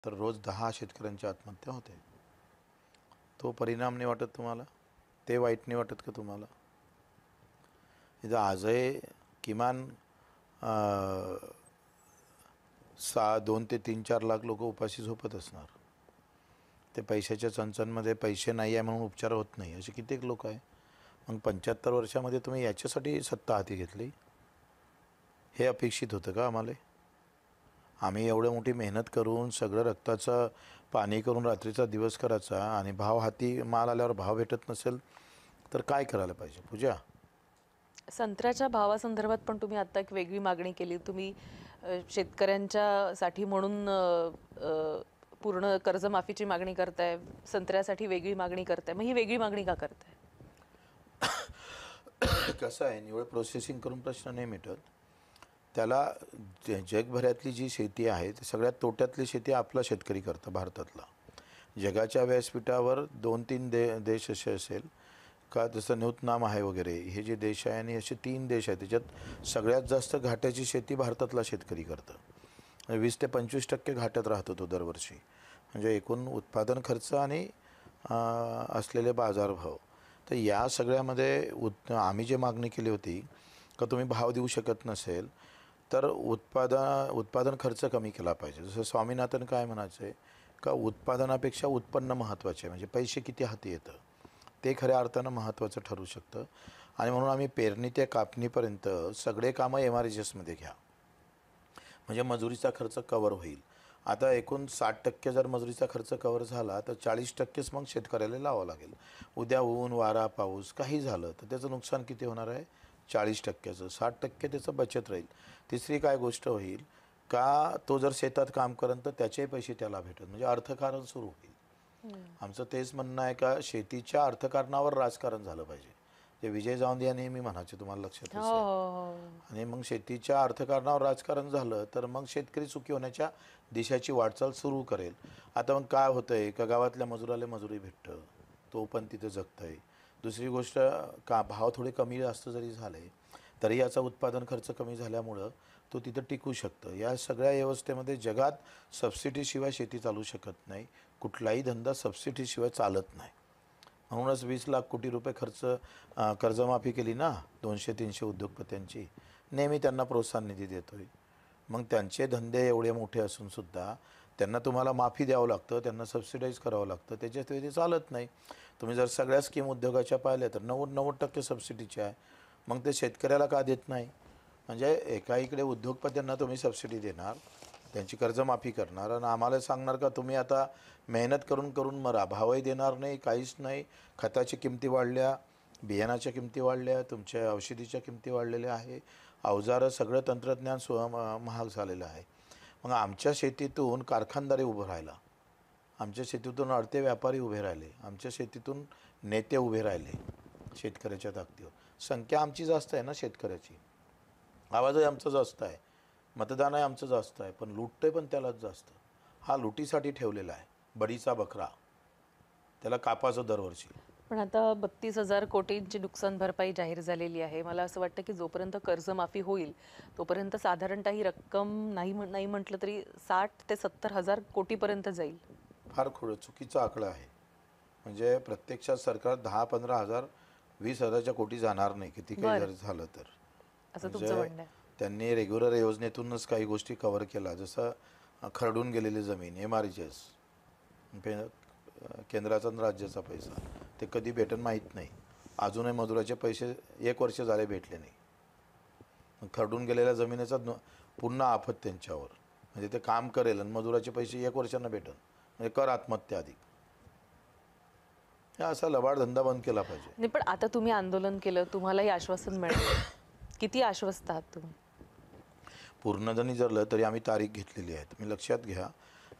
तर रोज 10 शेतकऱ्यांची आत्महत्या होते. तो परिणाम नाही वाटत तुम्हाला? ते वाईट नाही वाटत का तुम्हाला? इथं आजही किमान 2 ते 3-4 लाख लोक उपाशी झोपत असणार. ते पैशाच्या चणचणमध्ये पैसे नाही आहे म्हणून उपचार होत नाही, असे कित्येक लोक आहे. मग 75 वर्षामध्ये तुम्ही याच्यासाठी सत्ता हाती घेतली? हे अपेक्षित होतं का आम्हाला? आम्ही एवढी मोठी मेहनत करून सगळं रक्ताचं पाणी करून रात्रीचा दिवस करायचा आणि भाव हाती माल आल्यावर भाव भेटत नसेल तर काय करायला पाहिजे पूजा? संत्र्याच्या भावासंदर्भात पण तुम्ही आता एक वेगळी मागणी केली. तुम्ही शेतकऱ्यांच्यासाठी म्हणून पूर्ण कर्जमाफीची मागणी करताय, संत्र्यासाठी वेगळी मागणी करताय. मग ही वेगळी मागणी का करताय? कसं आहे, निवड प्रोसेसिंग करून प्रश्न नाही मिटत. त्याला जगभरातली जी शेती आहे ती सगळ्यात तोट्यातली शेती आपला शेतकरी करतं भारतातला. जगाच्या व्यासपीठावर 2-3 देश असे असेल का, जसं न्यूतनाम आहे वगैरे, हे जे देश आहे आणि असे 3 देश आहेत त्याच्यात सगळ्यात जास्त घाट्याची शेती भारतातला शेतकरी करतं. 20 ते 25% घाट्यात राहतो तो दरवर्षी. म्हणजे एकूण उत्पादन खर्च आणि असलेले बाजारभाव. तर या सगळ्यामध्ये आम्ही जे मागणी केली होती का तुम्ही भाव देऊ शकत नसेल तर उत्पादन खर्च कमी केला पाहिजे. जसं स्वामीनाथन काय म्हणायचे का उत्पादनापेक्षा उत्पन्न महत्त्वाचे आहे. म्हणजे पैसे किती हाती येतं ते खऱ्या अर्थानं महत्त्वाचं ठरू शकतं. आणि म्हणून आम्ही पेरणी ते कापणीपर्यंत सगळे कामं MRHSमध्ये घ्या, म्हणजे मजुरीचा खर्च कवर होईल. आता एकूण 60% जर मजुरीचा खर्च कवर झाला तर 40%च मग शेतकऱ्याला लावावं लागेल. उद्या ऊन वारा पाऊस काही झालं तर त्याचं नुकसान किती होणार आहे? 40%चं. 60% त्याचं बचत राहील. तिसरी काय गोष्ट होईल का, तो जर शेतात काम करेल तर त्याचे पैसे त्याला भेटत, म्हणजे अर्थकारण सुरू होईल. आमचं तेच म्हणणं आहे का शेतीच्या अर्थकारणावर राजकारण झालं पाहिजे. जे विजय जावंदे या नेहमी म्हणायचे, तुम्हाला लक्षात हो, असेल. हो, हो. आणि मग शेतीच्या अर्थकारणावर राजकारण झालं तर मग शेतकरी सुखी होण्याच्या दिशेची वाटचाल सुरू करेल. आता मग काय होतं आहे का, गावातल्या मजुराला मजुरी भेटतं, तो पण तिथं जगतं आहे. दुसरी गोष्ट का, भाव थोडे कमी जास्त जरी झाले तरी याचा उत्पादन खर्च कमी झाल्यामुळं तो तिथं टिकू शकतं. या सगळ्या व्यवस्थेमध्ये जगात सबसिडीशिवाय शेती चालू शकत नाही. कुठलाही धंदा सबसिडीशिवाय चालत नाही. म्हणूनच 20 लाख कोटी रुपये कर्जमाफी केली ना 200-300 उद्योगपत्यांची. नेहमी त्यांना प्रोत्साहन निधी देतो आहे. मग त्यांचे धंदे एवढे मोठे असूनसुद्धा त्यांना तुम्हाला माफी द्यावं लागतं, त्यांना सबसिडाईज करावं लागतं, त्याच्याशिवाय ते चालत नाही. तुम्ही जर सगळ्या स्कीम उद्योगाच्या पाहिल्या तर 90% सबसिडीच्या आहे. मग ते शेतकऱ्याला का देत नाही? म्हणजे एका इकडे उद्योगपत्यांना तुम्ही सबसिडी देणार, त्यांची कर्जमाफी करणार आणि आम्हाला सांगणार का तुम्ही आता मेहनत करून करून मरा, भावही देणार नाही, काहीच नाही. खताची किमती वाढल्या, बियाणाच्या किमती वाढल्या, तुमच्या औषधीच्या किमती वाढलेल्या आहे, अवजारं सगळं तंत्रज्ञान महाग झालेलं आहे. मग आमच्या शेतीतून कारखानदारी उभं राहिला, आमच्या शेतीतून अडते व्यापारी उभे राहिले, आमच्या शेतीतून नेते उभे राहिले शेतकऱ्याच्या ताकदीवर. संख्या आमची जास्त आहे ना शेतकऱ्याची, आवाजही आमचा जास्त आहे, मतदानही आमचं जास्त आहे, पण लुटते पण त्यालाच जास्त. हा लुटीसाठी ठेवलेला आहे बडीचा बकरा, त्याला कापाचं दरवर्षी. पण आता 32,000 कोटींची नुकसान भरपाई जाहीर झालेली आहे. मला असं वाटतं की जोपर्यंत कर्जमाफी होईल तोपर्यंत साधारणतः ही रक्कम नाही म्हटलं तरी 60 ते 70,000 कोटीपर्यंत जाईल. फार चुकीचा आकडा आहे. म्हणजे प्रत्यक्षात सरकार 10-15 हजार 20,000च्या कोटी जाणार नाही, किती काही जर झालं तर. असं तुमचं म्हणजे म्हणणं आहे? त्यांनी रेग्युलर योजनेतूनच काही गोष्टी कव्हर केला, जसं खरडून गेलेली जमीन MRHS, केंद्राचा आणि राज्याचा पैसा ते कधी भेटन माहीत नाही. अजूनही मजुराचे पैसे 1 वर्ष झाले भेटले नाही. खरडून गेलेल्या जमिनीचा पुन्हा आफत त्यांच्यावर. म्हणजे ते काम करेल आणि मजुराचे पैसे 1 वर्षांना भेटन, म्हणजे कर आत्महत्या अधिक. हा असा लबाड धंदा बंद केला पाहिजे. नाही, पण आता तुम्ही आंदोलन केलं, तुम्हालाही आश्वासन मिळालं. किती आश्वस्त आहात तुम्ही? पूर्ण जरी जरलं तरी आम्ही तारीख घेतलेली आहे. तुम्ही लक्षात घ्या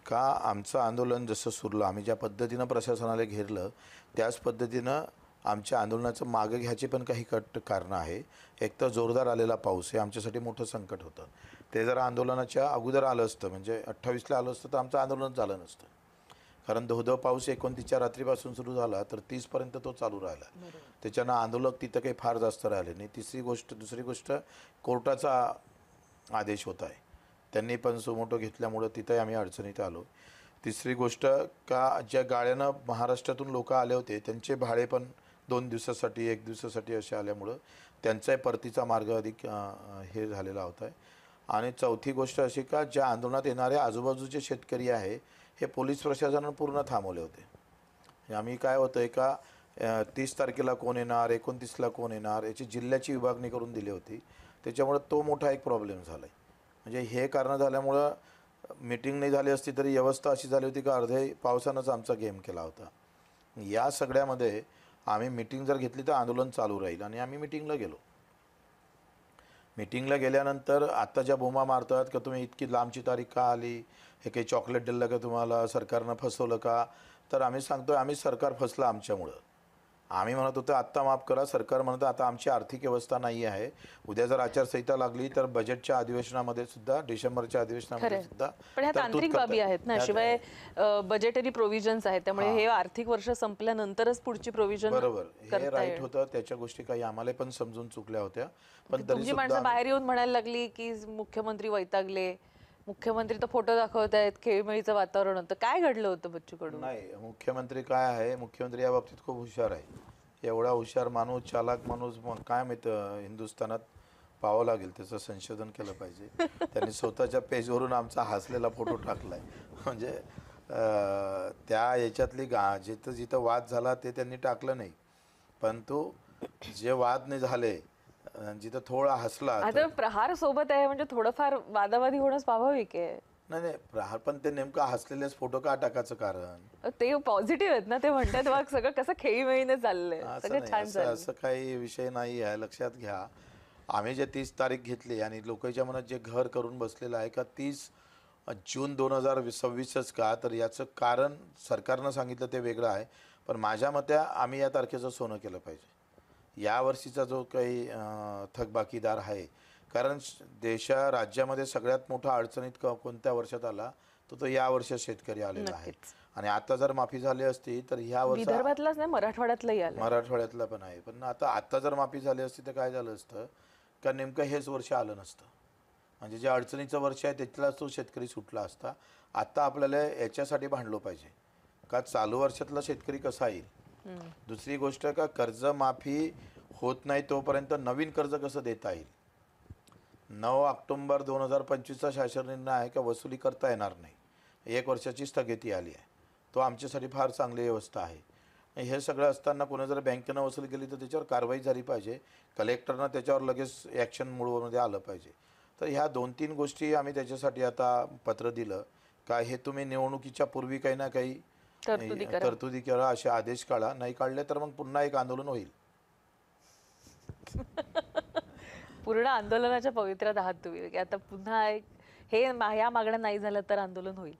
का, आमचं आंदोलन जसं सुरलं, आम्ही ज्या पद्धतीनं प्रशासनाला घेरलं त्याच पद्धतीनं आमच्या आंदोलनाचं मागं घ्यायची पण काही कारणं आहे. एक तर जोरदार आलेला पाऊस हे आमच्यासाठी मोठं संकट होतं. ते जर आंदोलनाच्या अगोदर आलं असतं, म्हणजे 28ला आलं असतं, तर आमचं आंदोलन झालं नसतं. कारण धो पाऊस 29च्या रात्रीपासून सुरू झाला तर 30पर्यंत तो चालू राहिला. त्याच्यानं आंदोलक तिथं काही फार जास्त राहिले नाही. दुसरी गोष्ट कोर्टाचा आदेश होता आहे, त्यांनी पण सुमोटो घेतल्यामुळं तिथंही आम्ही अडचणीत आलो. तिसरी गोष्ट का ज्या गाड्यानं महाराष्ट्रातून लोक आले होते त्यांचे भाडे पण 2 दिवसासाठी 1 दिवसासाठी असे आल्यामुळं त्यांचाही परतीचा मार्ग अधिक हे झालेला होता आहे. आणि चौथी गोष्ट अशी का ज्या आंदोलनात येणारे आजूबाजूचे शेतकरी आहे हे पोलीस प्रशासनानं पूर्ण थांबवले होते. आम्ही काय होतं आहे का 30 तारखेला कोण येणार 29ला कोण येणार याची जिल्ह्याची विभागणी करून दिली होती. त्याच्यामुळं तो मोठा एक प्रॉब्लेम झाला आहे. म्हणजे हे कारणं झाल्यामुळं मीटिंग नाही झाली असती तरी व्यवस्था अशी झाली होती का अर्धे पावसानंच आमचा गेम केला होता. या सगळ्यामध्ये आम्ही मीटिंग जर घेतली तर आंदोलन चालू राहील आणि आम्ही मीटिंगला गेलो. मीटिंगला गेल्यानंतर आता ज्या बोमा मारतात का तुम्ही इतकी लांबची तारीख का आली, हे काही चॉकलेट दिलं का तुम्हाला, सरकारनं फसवलं का, तर आम्ही सांगतोय आम्ही सरकार फसलं आमच्यामुळं. आम्ही म्हणत होतो आत्ता माफ करा, सरकार म्हणतं आता आमची आर्थिक व्यवस्था नाही आहे, उद्या जर आचारसंहिता लागली तर बजेटच्या अधिवेशनामध्ये सुद्धा डिसेंबरच्या अधिवेशनामध्ये सुद्धा पण ह्या तांत्रिक बाबी आहेत ना, शिवाय बजेटरी प्रोव्हिजन्स आहेत, त्यामुळे हे आर्थिक वर्ष संपल्यानंतरच पुढची प्रोव्हिजन बरोबर हे राईट होतं. त्याच्या गोष्टी काही आम्हाला पण समजून चुकल्या होत्या. पण तरी तुमची माणसं बाहेर येऊन म्हणायला लागली की मुख्यमंत्री वैतागले, मुख्यमंत्री तर फोटो दाखवत आहेत, खेळीमेळीचं वातावरण होतं. काय घडलं होतं बच्चू कडू? नाही, मुख्यमंत्री काय आहे, मुख्यमंत्री या बाबतीत खूप हुशार आहे. एवढा हुशार माणूस, चालाक माणूस मग काय माहित हिंदुस्थानात पाहावं लागेल, त्याचं संशोधन केलं पाहिजे. त्यांनी स्वतःच्या पेजवरून आमचा हसलेला फोटो टाकलाय. म्हणजे त्या याच्यातली जिथं जिथं वाद झाला ते त्यांनी टाकलं नाही, परंतु जे वाद नाही झाले जिथं थोडा हसला. आता प्रहार सोबत आहे म्हणजे थोडंफार वादावादी होणं स्वाभाविक आहे. नाही नाही प्रहार पण ते नेमका हसलेलेच फोटो का टाकायचं कारण? ते पॉझिटिव्ह आहेत ना, ते म्हणतात मग सगळं कसं खेळीमेळीने चाललंय, सगळं छान चाललंय. असं काही विषय नाही आहे. लक्षात घ्या, आम्ही जे 30 तारीख घेतली आणि लोकांच्या मनात जे घर करून बसलेलं आहे का 30 जून 2026च का, तर याचं कारण सरकारनं सांगितलं ते वेगळं आहे. पण माझ्या मते आम्ही या तारखेचं सोनं केलं पाहिजे. यावर्षीचा जो काही थकबाकीदार आहे, कारण राज्यामध्ये सगळ्यात मोठा अडचणीत कोणत्या वर्षात आला तो या वर्षात शेतकरी आलेला आहे. आणि आता जर माफी झाली असती तर ह्या वर्षी विदर्भातलाच नाही मराठवाड्यातलंही आलं, मराठवाड्यातला पण आहे. पण आता जर माफी झाली असती तर काय झालं असतं का नेमकं हेच वर्ष आलं नसतं. म्हणजे जे अडचणीचं वर्ष आहे त्यातलाच तो शेतकरी सुटला असता. आता आपल्याला याच्यासाठी भांडलो पाहिजे का चालू वर्षातला शेतकरी कसा येईल. दुसरी गोष्ट का कर्जमाफी होत नाही तोपर्यंत नवीन कर्ज कसं देता येईल. 9 ऑक्टोबर 2025चा शासन निर्णय आहे का वसुली करता येणार नाही, 1 वर्षाची स्थगिती आली आहे. तो आमच्यासाठी फार चांगली व्यवस्था आहे. हे सगळं असताना कोणी जर बँकेनं वसूल केली तर त्याच्यावर कारवाई झाली पाहिजे, कलेक्टरनं त्याच्यावर लगेच ॲक्शन मूडमध्ये आलं पाहिजे. तर ह्या 2-3 गोष्टी आम्ही त्याच्यासाठी आता पत्र दिलं का हे तुम्ही निवडणुकीच्या पूर्वी काही ना काही तरतुदी करा, असे आदेश काढा. नाही काढले तर मग पुन्हा एक आंदोलन होईल. पूर्ण आंदोलनाच्या पवित्र्यात आहात तुम्ही, आता पुन्हा एक हे ह्या मागण्या नाही झालं तर आंदोलन होईल.